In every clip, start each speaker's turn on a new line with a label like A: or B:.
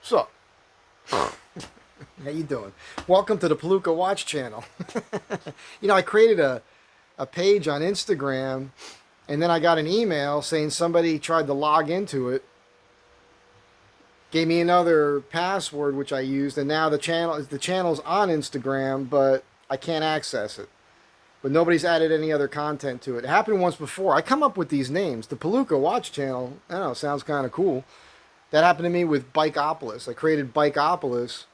A: So, how you doing? Welcome to the Palooka Watch channel. You know, I created a page on Instagram, and then I got an email saying somebody tried to log into it, gave me another password which I used, and now the channel's on Instagram, but I can't access it. But nobody's added any other content to it. It happened once before. I come up with these names. The Palooka Watch channel, I don't know, sounds kind of cool. That happened to me with Bikeopolis. I created Bikeopolis,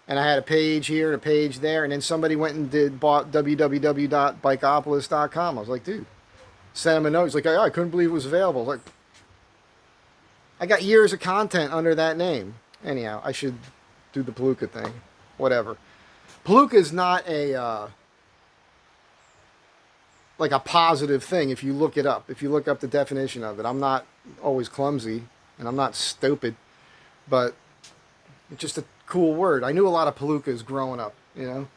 A: and I had a page here and a page there, and then somebody went and bought www.bikeopolis.com. I was like, dude, sent him a note. He's like, oh, I couldn't believe it was available. I was like, I got years of content under that name. Anyhow, I should do the Palooka thing. Whatever. Palooka is not a like a positive thing if you look it up. If you look up the definition of it. I'm not always clumsy, and I'm not stupid, but it's just a cool word. I knew a lot of Palookas growing up, you know,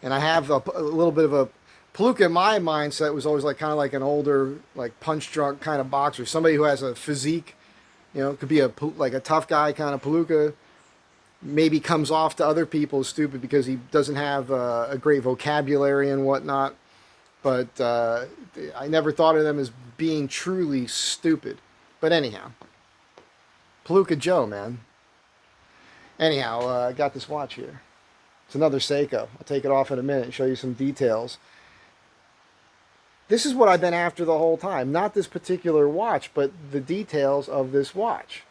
A: and I have a little bit of a Palooka in my mindset was always like kind of like an older, like punch drunk kind of boxer, somebody who has a physique, you know, could be like a tough guy kind of Palooka. Maybe comes off to other people as stupid because he doesn't have a great vocabulary and whatnot. But I never thought of them as being truly stupid. But anyhow, Palooka Joe, man. Anyhow, I got this watch here. It's another Seiko. I'll take it off in a minute and show you some details. This is what I've been after the whole time. Not this particular watch, but the details of this watch.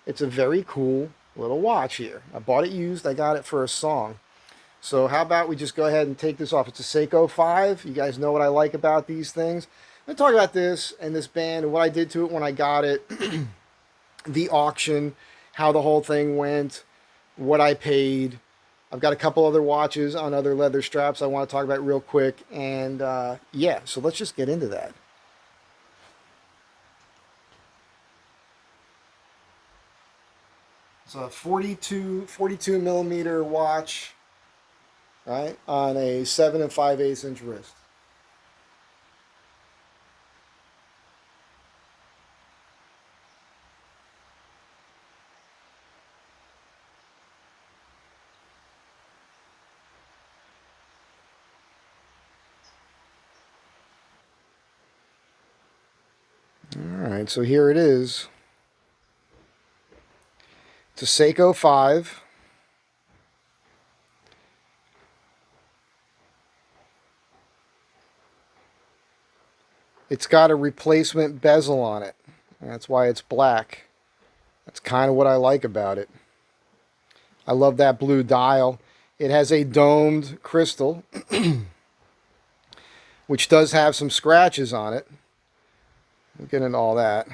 A: It's a very cool little watch here. I bought it used. I got it for a song. So how about we just go ahead and take this off. It's a Seiko 5. You guys know what I like about these things. I'm going to talk about this and this band and what I did to it when I got it, the auction, how the whole thing went, what I paid. I've got a couple other watches on other leather straps I want to talk about real quick. And yeah, so let's just get into that. It's a 42 millimeter watch. Right, on a 7 5/8 inch wrist. All right, so here it is. It's a Seiko 5. It's got a replacement bezel on it. That's why it's black. That's kind of what I like about it. I love that blue dial. It has a domed crystal, which does have some scratches on it. We'll get into all that.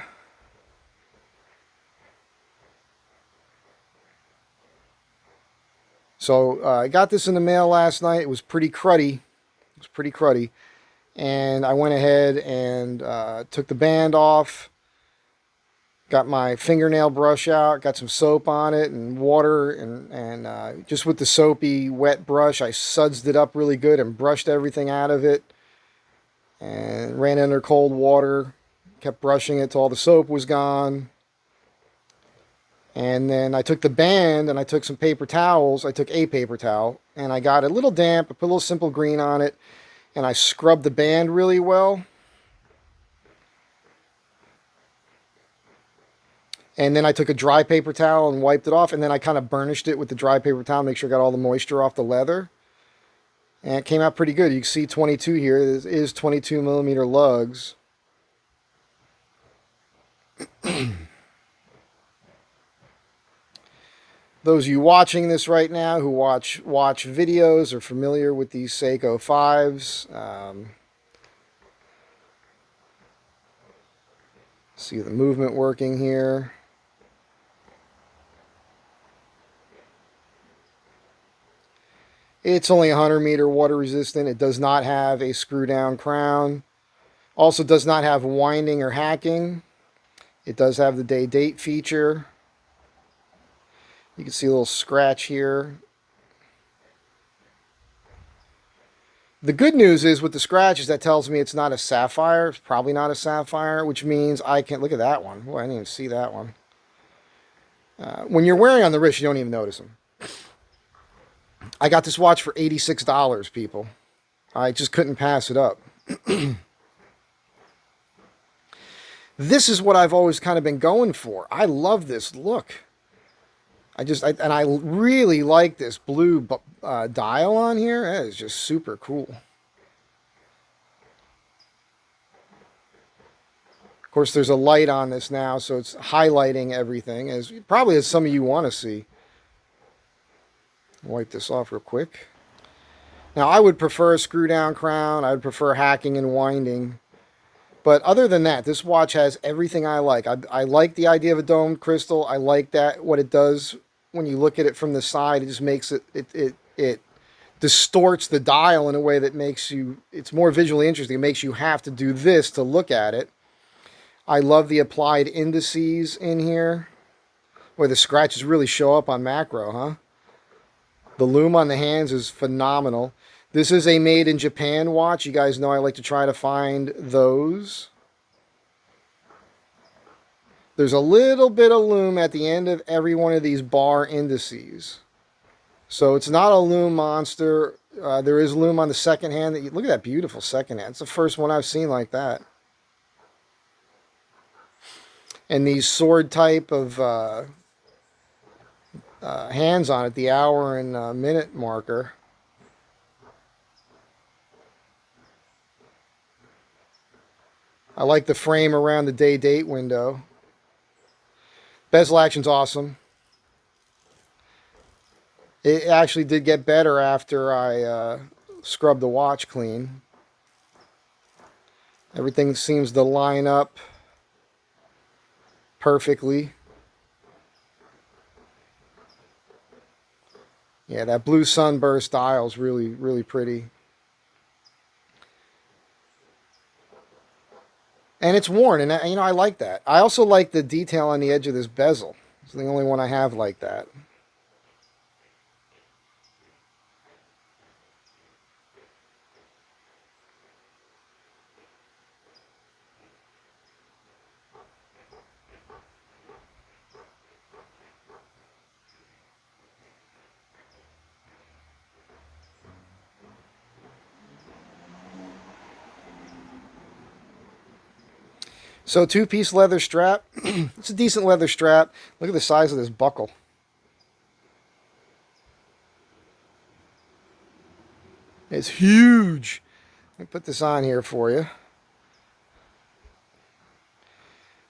A: So I got this in the mail last night. It was pretty cruddy. And I went ahead and took the band off, got my fingernail brush out, got some soap on it and water, and just with the soapy wet brush, I sudsed it up really good and brushed everything out of it and ran under cold water, kept brushing it till all the soap was gone. And then I took the band and I took some paper towels. I took a paper towel and I got it a little damp. I put a little simple green on it. And I scrubbed the band really well. And then I took a dry paper towel and wiped it off. And then I kind of burnished it with the dry paper towel, make sure I got all the moisture off the leather. And it came out pretty good. You can see 22 here. This is 22 millimeter lugs. Those of you watching this right now who watch videos are familiar with these Seiko 5s. See the movement working here. It's only 100 meter water resistant. It does not have a screw down crown. Also does not have winding or hacking. It does have the day date feature. You can see a little scratch here. The good news is with the scratches, that tells me it's not a sapphire. It's probably not a sapphire, which means I can look at that one. Boy, I didn't even see that one. When you're wearing on the wrist, you don't even notice them. I got this watch for $86, people. I just couldn't pass it up. This is what I've always kind of been going for. I love this look. And I really like this blue dial on here. That is just super cool. Of course, there's a light on this now, so it's highlighting everything, as probably as some of you want to see. Wipe this off real quick. Now, I would prefer a screw-down crown. I would prefer hacking and winding. But other than that, this watch has everything I like. I like the idea of a domed crystal. I like that, what it does when you look at it from the side. It just makes it distorts the dial in a way that makes you, it's more visually interesting. It makes you have to do this to look at it. I love the applied indices in here, where the scratches really show up on macro, huh? The loom on the hands is phenomenal. This is a made in Japan watch. You guys know I like to try to find those. There's a little bit of loom at the end of every one of these bar indices. So it's not a loom monster. There is loom on the second hand. Look at that beautiful second hand. It's the first one I've seen like that. And these sword type of hands on it, the hour and minute marker. I like the frame around the day-date window. Bezel action's awesome. It actually did get better after I scrubbed the watch clean. Everything seems to line up perfectly. Yeah, that blue sunburst dial is really, really pretty. And it's worn, and you know, I like that. I also like the detail on the edge of this bezel. It's the only one I have like that. So two-piece leather strap. It's a decent leather strap. Look at the size of this buckle. It's huge. Let me put this on here for you.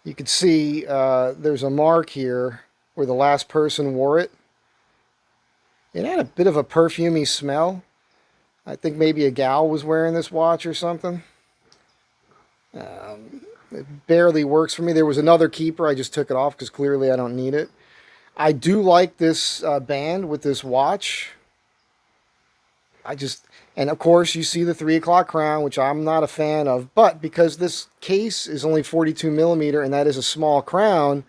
A: You can see there's a mark here where the last person wore it. It had a bit of a perfumey smell. I think maybe a gal was wearing this watch or something. It barely works for me. There was another keeper. I just took it off because clearly I don't need it. I do like this band with this watch. And of course you see the 3 o'clock crown, which I'm not a fan of. But because this case is only 42 millimeter and that is a small crown,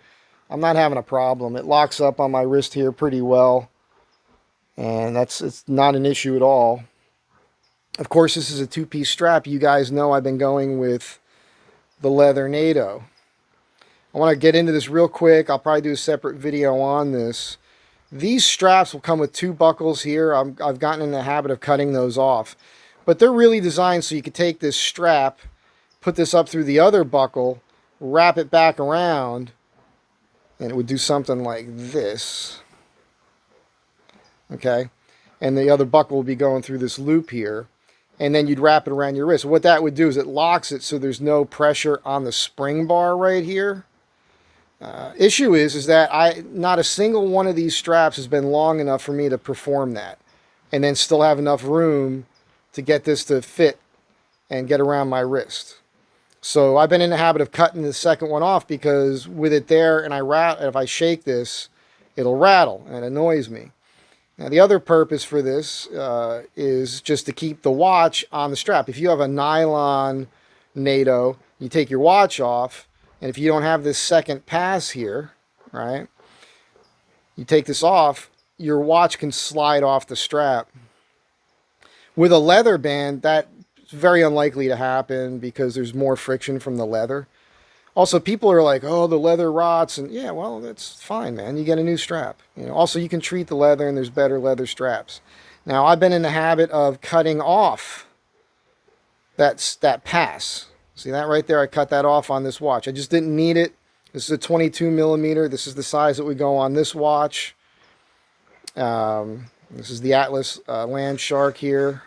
A: I'm not having a problem. It locks up on my wrist here pretty well. And it's not an issue at all. Of course, this is a two-piece strap. You guys know I've been going with the leather NATO. I want to get into this real quick. I'll probably do a separate video on this. These straps will come with 2 buckles here. I've gotten in the habit of cutting those off. But they're really designed so you could take this strap, put this up through the other buckle, wrap it back around, and it would do something like this. Okay? And the other buckle will be going through this loop here. And then you'd wrap it around your wrist. What that would do is it locks it so there's no pressure on the spring bar right here. Issue is that not a single one of these straps has been long enough for me to perform that. And then still have enough room to get this to fit and get around my wrist. So I've been in the habit of cutting the second one off because with it there and if I shake this, it'll rattle and it annoys me. Now, the other purpose for this is just to keep the watch on the strap. If you have a nylon NATO, you take your watch off, and if you don't have this second pass here, right, you take this off, your watch can slide off the strap. With a leather band, that's very unlikely to happen because there's more friction from the leather. Also, people are like, oh, the leather rots. And yeah, well, that's fine, man. You get a new strap. You know, also, you can treat the leather, and there's better leather straps. Now, I've been in the habit of cutting off that pass. See that right there? I cut that off on this watch. I just didn't need it. This is a 22 millimeter. This is the size that would go on this watch. This is the Atlas Land Shark here.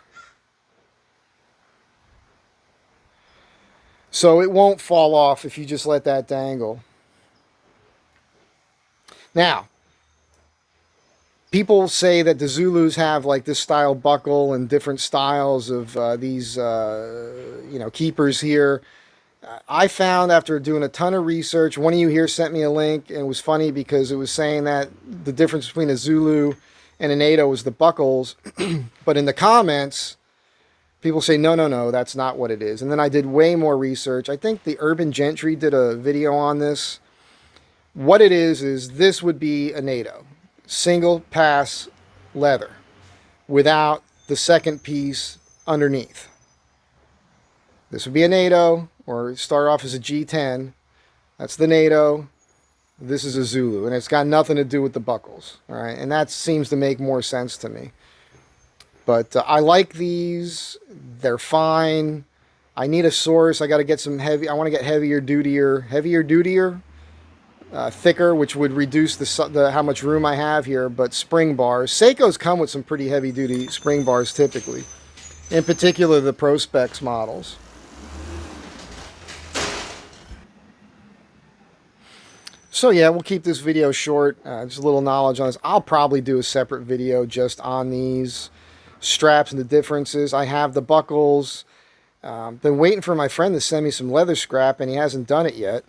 A: So it won't fall off if you just let that dangle. Now, people say that the Zulus have like this style buckle and different styles of these, keepers here. I found after doing a ton of research, one of you here sent me a link, and it was funny because it was saying that the difference between a Zulu and a NATO was the buckles. But in the comments, people say, no, that's not what it is. And then I did way more research. I think the Urban Gentry did a video on this. What it is this would be a NATO. Single pass leather without the second piece underneath. This would be a NATO, or start off as a G10. That's the NATO. This is a Zulu, and it's got nothing to do with the buckles. All right, and that seems to make more sense to me. But I like these. They're fine. I need a source. I got to get some heavy. I want to get heavier dutier, thicker, which would reduce the how much room I have here. But spring bars. Seikos come with some pretty heavy duty spring bars typically. In particular, the Pro Specs models. So yeah, we'll keep this video short. Just a little knowledge on this. I'll probably do a separate video just on these straps and the differences. I have the buckles. Been waiting for my friend to send me some leather scrap, and he hasn't done it yet.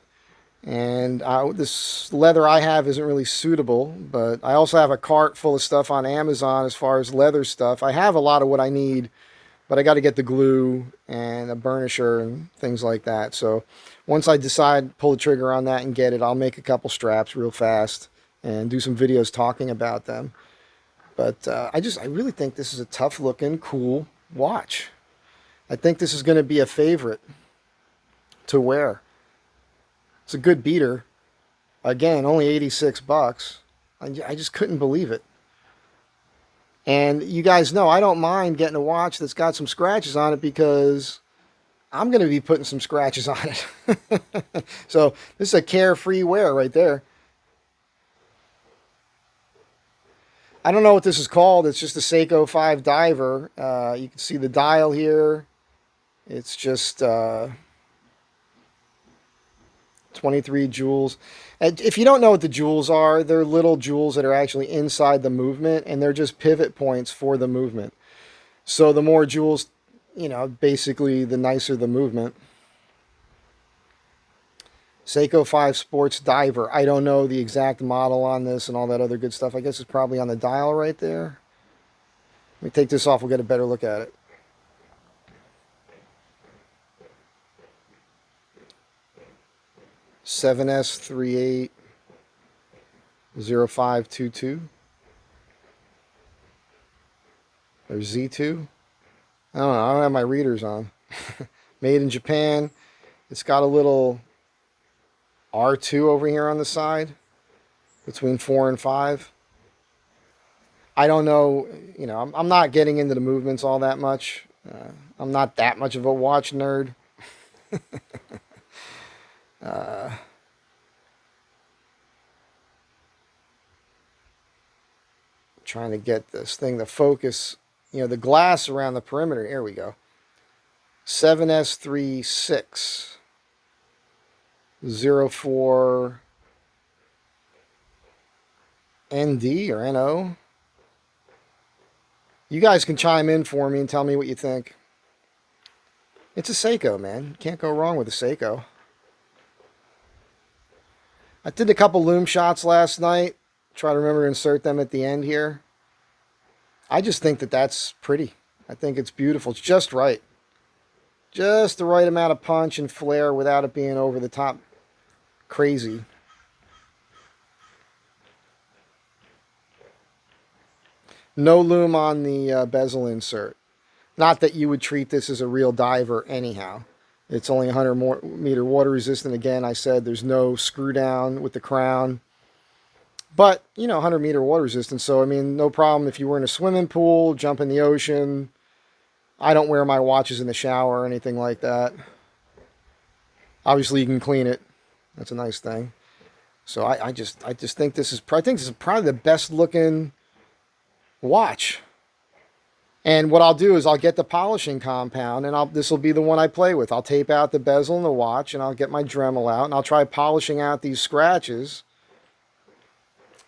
A: And this leather I have isn't really suitable, but I also have a cart full of stuff on Amazon as far as leather stuff. I have a lot of what I need, but I got to get the glue and a burnisher and things like that. So once I decide, pull the trigger on that and get it, I'll make a couple straps real fast and do some videos talking about them. But I really think this is a tough looking, cool watch. I think this is going to be a favorite to wear. It's a good beater. Again, only 86 bucks. I just couldn't believe it. And you guys know I don't mind getting a watch that's got some scratches on it because I'm going to be putting some scratches on it. So this is a carefree wear right there. I don't know what this is called. It's just a Seiko 5 diver. You can see the dial here. It's just 23 jewels. And if you don't know what the jewels are, they're little jewels that are actually inside the movement, and they're just pivot points for the movement. So the more jewels, basically the nicer the movement. Seiko 5 Sports Diver. I don't know the exact model on this and all that other good stuff. I guess it's probably on the dial right there. Let me take this off. We'll get a better look at it. SNZH53K1 or Z2. I don't know. I don't have my readers on. Made in Japan. It's got a little R2 over here on the side between 4 and 5. I don't know. I'm not getting into the movements all that much. I'm not that much of a watch nerd. Trying to get this thing to focus, the glass around the perimeter. Here we go. 7S3604 ND or NO. You guys can chime in for me and tell me what you think. It's a Seiko, man. Can't go wrong with a Seiko. I did a couple loom shots last night. Try to remember to insert them at the end here. I just think that that's pretty. I think it's beautiful. It's just right. Just the right amount of punch and flair without it being over the top crazy. No loom on the bezel insert. Not that you would treat this as a real diver anyhow. It's only 100-meter water resistant. Again, I said there's no screw down with the crown. But, you know, 100-meter water resistant. So, I mean, no problem if you were in a swimming pool, jump in the ocean. I don't wear my watches in the shower or anything like that. Obviously, you can clean it. That's a nice thing. So I just think this is probably the best looking watch. And what I'll do is I'll get the polishing compound, and this will be the one I play with. I'll tape out the bezel in the watch, and I'll get my Dremel out, and I'll try polishing out these scratches.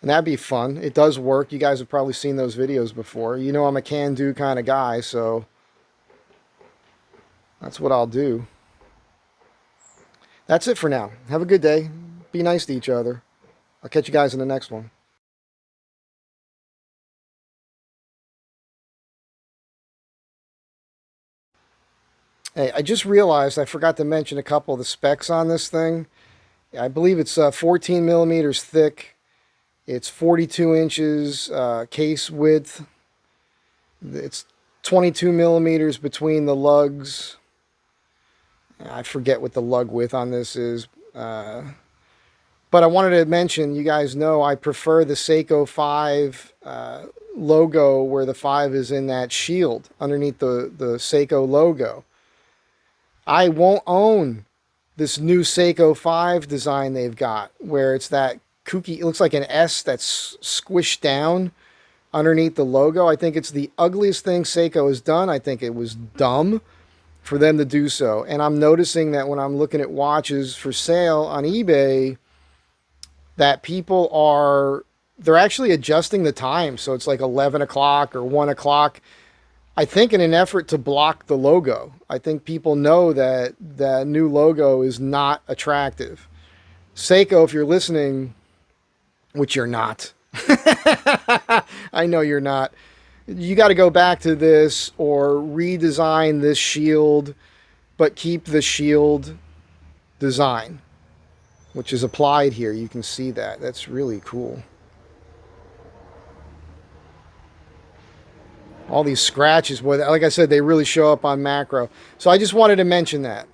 A: And that'd be fun. It does work. You guys have probably seen those videos before. You know I'm a can-do kind of guy, so that's what I'll do. That's it for now. Have a good day. Be nice to each other. I'll catch you guys in the next one. Hey, I just realized I forgot to mention a couple of the specs on this thing. I believe it's 14 millimeters thick. It's 42 inches case width. It's 22 millimeters between the lugs. I forget what the lug width on this is. But I wanted to mention, you guys know I prefer the Seiko 5 logo where the 5 is in that shield underneath the Seiko logo. I won't own this new Seiko 5 design they've got where it's that kooky, it looks like an S that's squished down underneath the logo. I think it's the ugliest thing Seiko has done. I think it was dumb for them to do so. And I'm noticing that when I'm looking at watches for sale on eBay, that people they're actually adjusting the time. So it's like 11 o'clock or 1 o'clock. I think in an effort to block the logo. I think people know that the new logo is not attractive. Seiko, if you're listening, which you're not. I know you're not. You got to go back to this or redesign this shield, but keep the shield design, which is applied here. You can see that. That's really cool. All these scratches, boy, like I said, they really show up on macro. So I just wanted to mention that.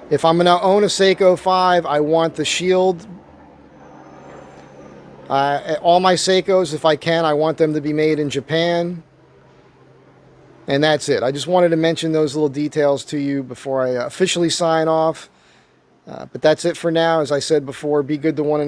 A: If I'm going to own a Seiko 5, I want the shield. All my Seikos, if I can, I want them to be made in Japan. And that's it. I just wanted to mention those little details to you before I officially sign off. But that's it for now. As I said before, be good to one another.